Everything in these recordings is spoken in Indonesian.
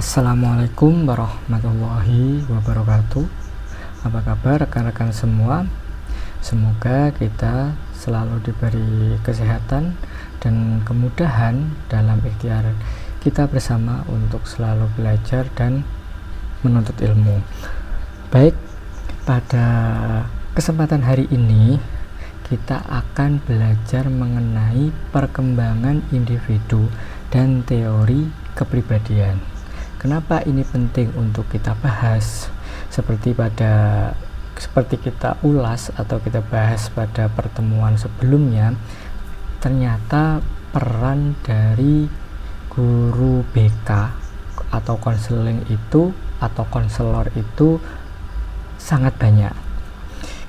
Assalamualaikum warahmatullahi wabarakatuh. Apa kabar rekan-rekan semua? Semoga kita selalu diberi kesehatan dan kemudahan dalam ikhtiar kita bersama untuk selalu belajar dan menuntut ilmu. Baik, pada kesempatan hari ini kita akan belajar mengenai perkembangan individu dan teori kepribadian. Kenapa ini penting untuk kita bahas? Seperti kita ulas atau kita bahas pada pertemuan sebelumnya, ternyata peran dari guru BK atau konseling itu atau konselor itu sangat banyak.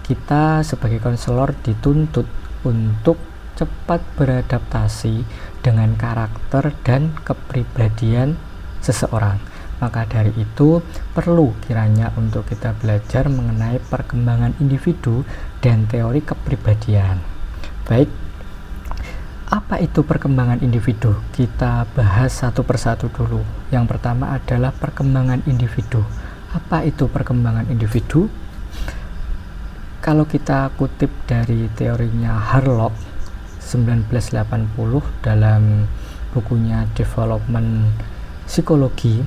Kita sebagai konselor dituntut untuk cepat beradaptasi dengan karakter dan kepribadian seseorang. Maka dari itu perlu kiranya untuk kita belajar mengenai perkembangan individu dan teori kepribadian. Baik, apa itu perkembangan individu? Kita bahas satu persatu dulu. Yang pertama adalah perkembangan individu. Apa itu perkembangan individu? Kalau kita kutip dari teorinya Harlock 1980 dalam bukunya Development Psikologi,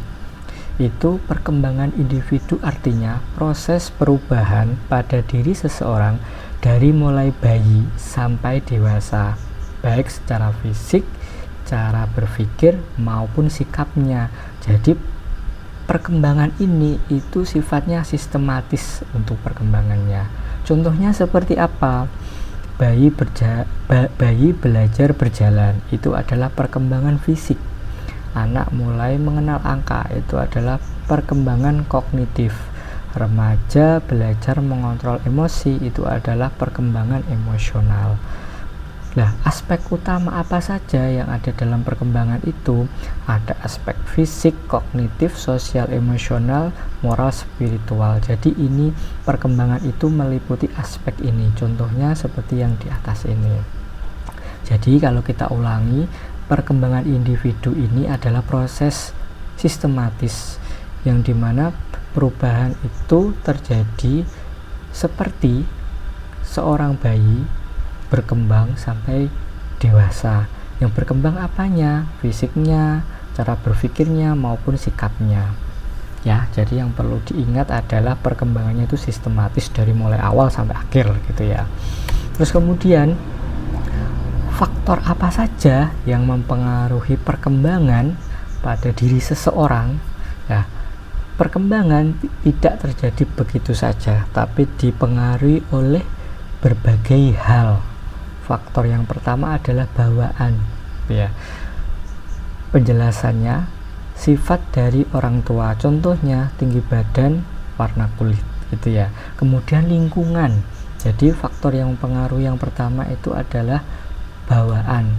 itu perkembangan individu artinya proses perubahan pada diri seseorang dari mulai bayi sampai dewasa, baik secara fisik, cara berpikir maupun sikapnya. Jadi perkembangan ini itu sifatnya sistematis untuk perkembangannya. Contohnya seperti apa? Bayi belajar berjalan, itu adalah perkembangan fisik. Anak mulai mengenal angka, itu adalah perkembangan kognitif. Remaja belajar mengontrol emosi, itu adalah perkembangan emosional. Nah, aspek utama apa saja yang ada dalam perkembangan itu? Ada aspek fisik, kognitif, sosial, emosional, moral, spiritual. Jadi ini perkembangan itu meliputi aspek ini. Contohnya seperti yang di atas ini. Jadi kalau kita ulangi, perkembangan individu ini adalah proses sistematis yang dimana perubahan itu terjadi seperti seorang bayi berkembang sampai dewasa. Yang berkembang apanya? Fisiknya, cara berpikirnya maupun sikapnya. Ya, jadi yang perlu diingat adalah perkembangannya itu sistematis dari mulai awal sampai akhir gitu ya. Terus kemudian faktor apa saja yang mempengaruhi perkembangan pada diri seseorang? Nah, perkembangan tidak terjadi begitu saja, tapi dipengaruhi oleh berbagai hal. Faktor yang pertama adalah bawaan, ya. Penjelasannya, sifat dari orang tua, contohnya tinggi badan, warna kulit, gitu ya. Kemudian lingkungan. Jadi faktor yang mempengaruhi yang pertama itu adalah bawaan,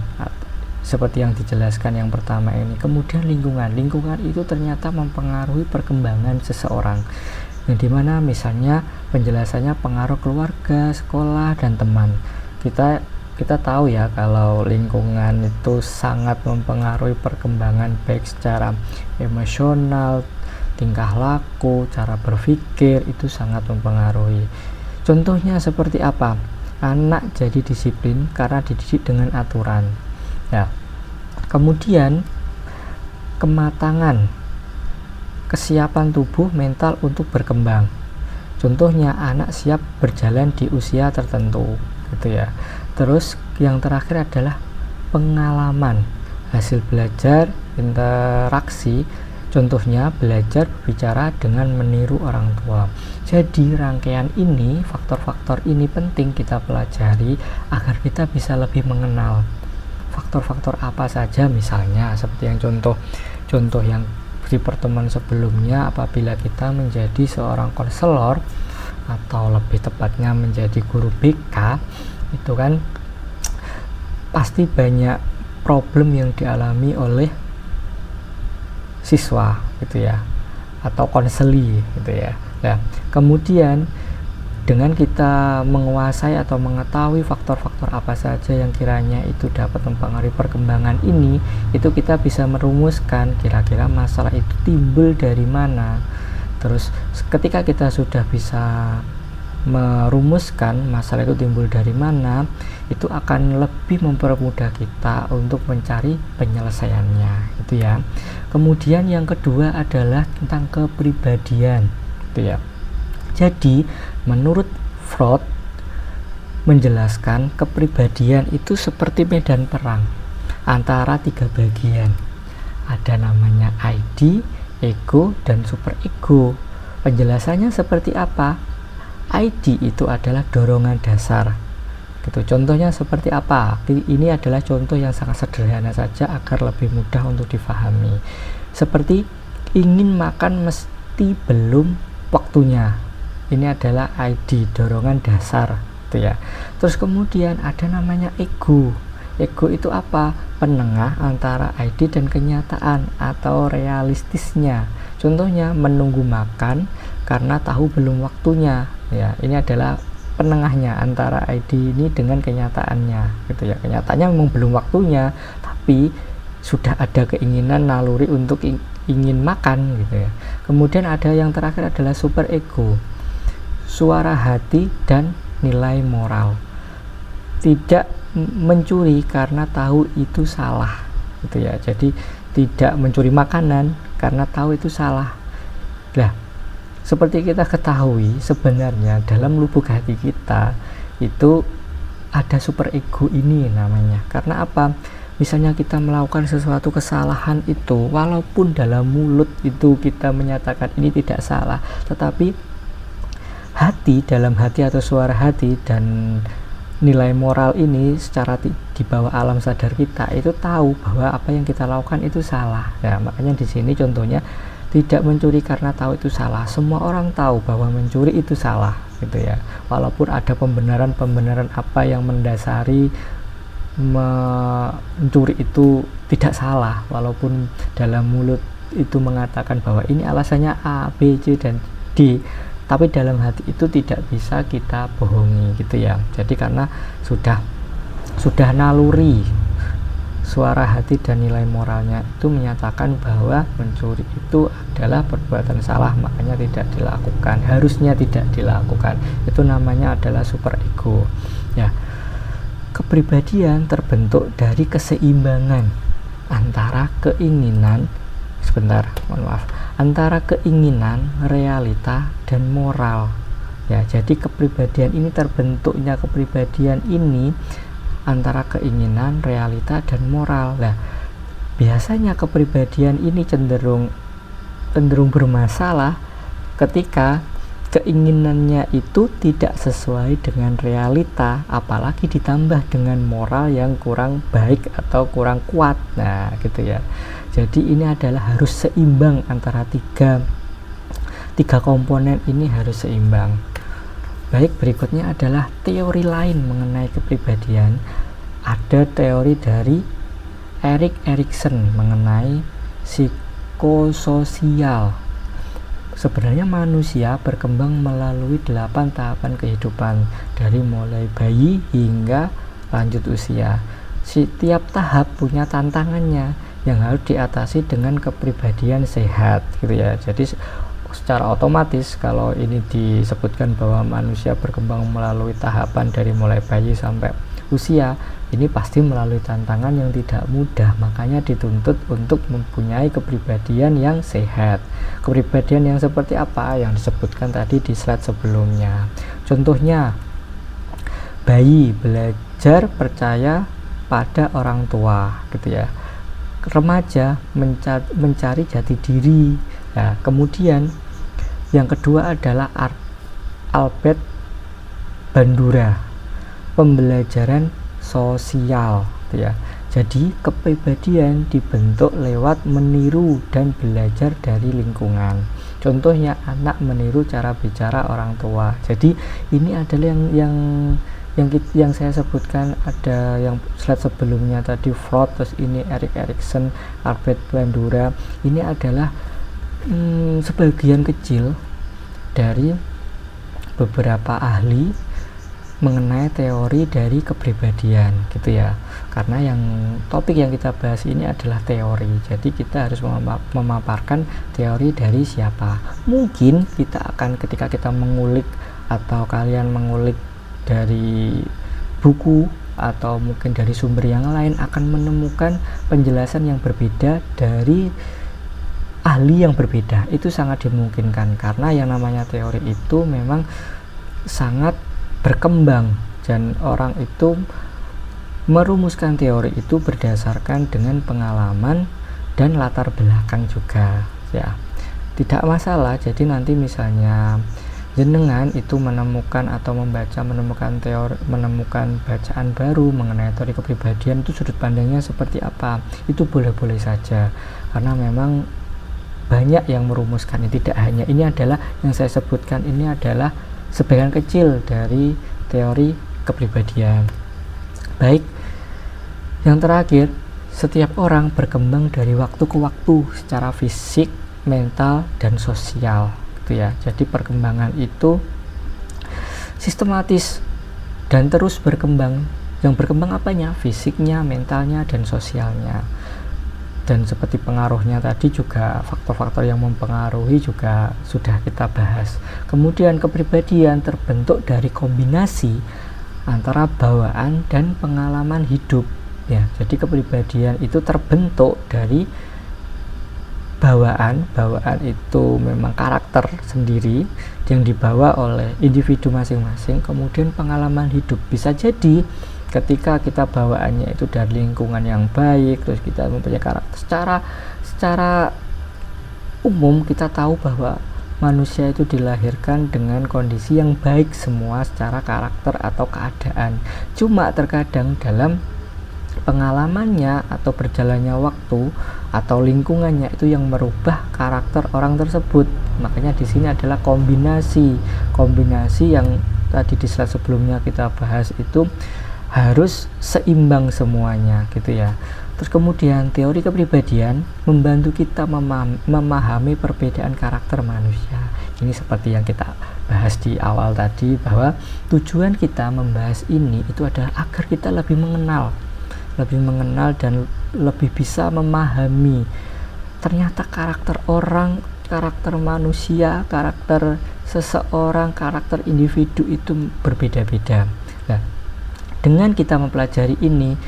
seperti yang dijelaskan yang pertama ini. Kemudian lingkungan itu ternyata mempengaruhi perkembangan seseorang, yang dimana misalnya penjelasannya pengaruh keluarga, sekolah, dan teman. Kita tahu ya kalau lingkungan itu sangat mempengaruhi perkembangan baik secara emosional, tingkah laku, cara berpikir itu sangat mempengaruhi. Contohnya seperti apa? Anak jadi disiplin karena dididik dengan aturan. Ya. Kemudian kematangan, kesiapan tubuh mental untuk berkembang. Contohnya anak siap berjalan di usia tertentu, gitu ya. Terus yang terakhir adalah pengalaman, hasil belajar, interaksi. Contohnya belajar berbicara dengan meniru orang tua. Jadi rangkaian ini, faktor-faktor ini penting kita pelajari agar kita bisa lebih mengenal faktor-faktor apa saja. Misalnya seperti yang contoh yang di pertemuan sebelumnya, apabila kita menjadi seorang konselor atau lebih tepatnya menjadi guru BK, itu kan pasti banyak problem yang dialami oleh siswa gitu ya, atau konseli gitu ya. Nah, kemudian Dengan kita menguasai atau mengetahui faktor-faktor apa saja yang kiranya itu dapat mempengaruhi perkembangan ini, itu kita bisa merumuskan kira-kira masalah itu timbul dari mana. Terus ketika kita sudah bisa merumuskan masalah itu timbul dari mana, itu akan lebih mempermudah kita untuk mencari penyelesaiannya, gitu ya. Kemudian yang kedua adalah tentang kepribadian, gitu ya. Jadi menurut Freud menjelaskan kepribadian itu seperti medan perang antara 3 bagian. Ada namanya ID, ego, dan superego. Penjelasannya seperti apa? ID itu adalah dorongan dasar. Gitu. Contohnya seperti apa? Ini adalah contoh yang sangat sederhana saja agar lebih mudah untuk difahami. Seperti ingin makan mesti belum waktunya. Ini adalah ID, dorongan dasar, gitu ya. Terus kemudian ada namanya ego. Ego itu apa? Penengah antara ID dan kenyataan atau realistisnya. Contohnya menunggu makan karena tahu belum waktunya. Ya, ini adalah penengahnya antara ID ini dengan kenyataannya, gitu ya. Kenyataannya memang belum waktunya, tapi sudah ada keinginan naluri untuk ingin makan, gitu ya. Kemudian ada yang terakhir adalah superego. Suara hati dan nilai moral. Tidak mencuri karena tahu itu salah, gitu ya. Jadi tidak mencuri makanan karena tahu itu salah. Nah, seperti kita ketahui sebenarnya dalam lubuk hati kita itu ada superego ini namanya. Karena apa? Misalnya kita melakukan sesuatu kesalahan itu, walaupun dalam mulut itu kita menyatakan ini tidak salah, tetapi hati, dalam hati atau suara hati dan nilai moral ini secara di bawah alam sadar kita itu tahu bahwa apa yang kita lakukan itu salah. Ya, makanya di sini contohnya tidak mencuri karena tahu itu salah. Semua orang tahu bahwa mencuri itu salah, gitu ya. Walaupun ada pembenaran-pembenaran apa yang mendasari mencuri itu tidak salah, walaupun dalam mulut itu mengatakan bahwa ini alasannya A, B, C, dan D, tapi dalam hati itu tidak bisa kita bohongi, gitu ya. Jadi karena sudah naluri suara hati dan nilai moralnya itu menyatakan bahwa mencuri itu adalah perbuatan salah, makanya tidak dilakukan, harusnya tidak dilakukan. Itu namanya adalah superego. Ya, kepribadian terbentuk dari keseimbangan antara antara keinginan, realita, dan moral. Ya, jadi kepribadian ini terbentuknya kepribadian ini antara keinginan, realita, dan moral. Nah, biasanya kepribadian ini cenderung bermasalah ketika keinginannya itu tidak sesuai dengan realita, apalagi ditambah dengan moral yang kurang baik atau kurang kuat. Nah, gitu ya. Jadi ini adalah harus seimbang antara tiga komponen ini, harus seimbang. Baik, berikutnya adalah teori lain mengenai kepribadian. Ada teori dari Erik Erikson mengenai psikososial. Sebenarnya manusia berkembang melalui 8 tahapan kehidupan, dari mulai bayi hingga lanjut usia. Setiap tahap punya tantangannya yang harus diatasi dengan kepribadian sehat, gitu ya. Jadi secara otomatis kalau ini disebutkan bahwa manusia berkembang melalui tahapan dari mulai bayi sampai usia, ini pasti melalui tantangan yang tidak mudah, makanya dituntut untuk mempunyai kepribadian yang sehat. Kepribadian yang seperti apa yang disebutkan tadi di slide sebelumnya. Contohnya, bayi belajar percaya pada orang tua, gitu ya. Remaja mencari jati diri. Nah, kemudian yang kedua adalah Albert Bandura, pembelajaran sosial, gitu ya. Jadi kepribadian dibentuk lewat meniru dan belajar dari lingkungan. Contohnya anak meniru cara bicara orang tua. Jadi ini adalah yang saya sebutkan, ada yang slide sebelumnya tadi Freud, terus ini Erik Erikson, Albert Bandura. Ini adalah sebagian kecil dari beberapa ahli mengenai teori dari kepribadian gitu ya, karena yang topik yang kita bahas ini adalah teori, jadi kita harus memaparkan teori dari siapa. Mungkin kita akan, ketika kita mengulik atau kalian mengulik dari buku atau mungkin dari sumber yang lain, akan menemukan penjelasan yang berbeda dari ahli yang berbeda. Itu sangat dimungkinkan, karena yang namanya teori itu memang sangat berkembang, dan orang itu merumuskan teori itu berdasarkan dengan pengalaman dan latar belakang juga ya. Tidak masalah, jadi nanti misalnya jenengan itu menemukan atau menemukan teori, menemukan bacaan baru mengenai teori kepribadian, itu sudut pandangnya seperti apa, itu boleh-boleh saja, karena memang banyak yang merumuskan. Tidak hanya ini, adalah yang saya sebutkan ini adalah sebagian kecil dari teori kepribadian. Baik, yang terakhir, setiap orang berkembang dari waktu ke waktu secara fisik, mental, dan sosial ya. Jadi perkembangan itu sistematis dan terus berkembang. Yang berkembang apanya? Fisiknya, mentalnya, dan sosialnya. Dan seperti pengaruhnya tadi juga, faktor-faktor yang mempengaruhi juga sudah kita bahas. Kemudian kepribadian terbentuk dari kombinasi antara bawaan dan pengalaman hidup ya. Jadi kepribadian itu terbentuk dari bawaan itu memang karakter sendiri yang dibawa oleh individu masing-masing. Kemudian pengalaman hidup, bisa jadi ketika kita bawaannya itu dari lingkungan yang baik, terus kita mempunyai karakter. Secara umum kita tahu bahwa manusia itu dilahirkan dengan kondisi yang baik semua secara karakter atau keadaan. Cuma terkadang dalam pengalamannya atau berjalannya waktu atau lingkungannya itu yang merubah karakter orang tersebut. Makanya di sini adalah kombinasi yang tadi di slide sebelumnya kita bahas, itu harus seimbang semuanya gitu ya. Terus kemudian teori kepribadian membantu kita memahami perbedaan karakter manusia. Ini seperti yang kita bahas di awal tadi, bahwa tujuan kita membahas ini itu adalah agar kita lebih mengenal dan lebih bisa memahami ternyata karakter orang, karakter manusia, karakter seseorang, karakter individu itu berbeda-beda. Nah, dengan kita mempelajari ini,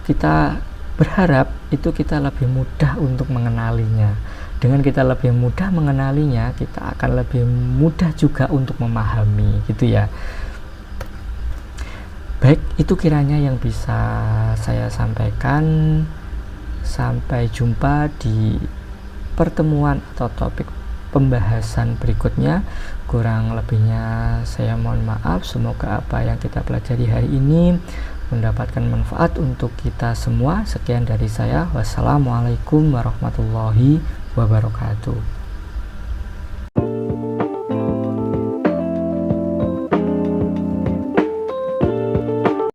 kita berharap itu kita lebih mudah untuk mengenalinya. Dengan kita lebih mudah mengenalinya, kita akan lebih mudah juga untuk memahami gitu ya. Baik, itu kiranya yang bisa saya sampaikan. Sampai jumpa di pertemuan atau topik pembahasan berikutnya. Kurang lebihnya saya mohon maaf. Semoga apa yang kita pelajari hari ini mendapatkan manfaat untuk kita semua. Sekian dari saya. Wassalamualaikum warahmatullahi wabarakatuh.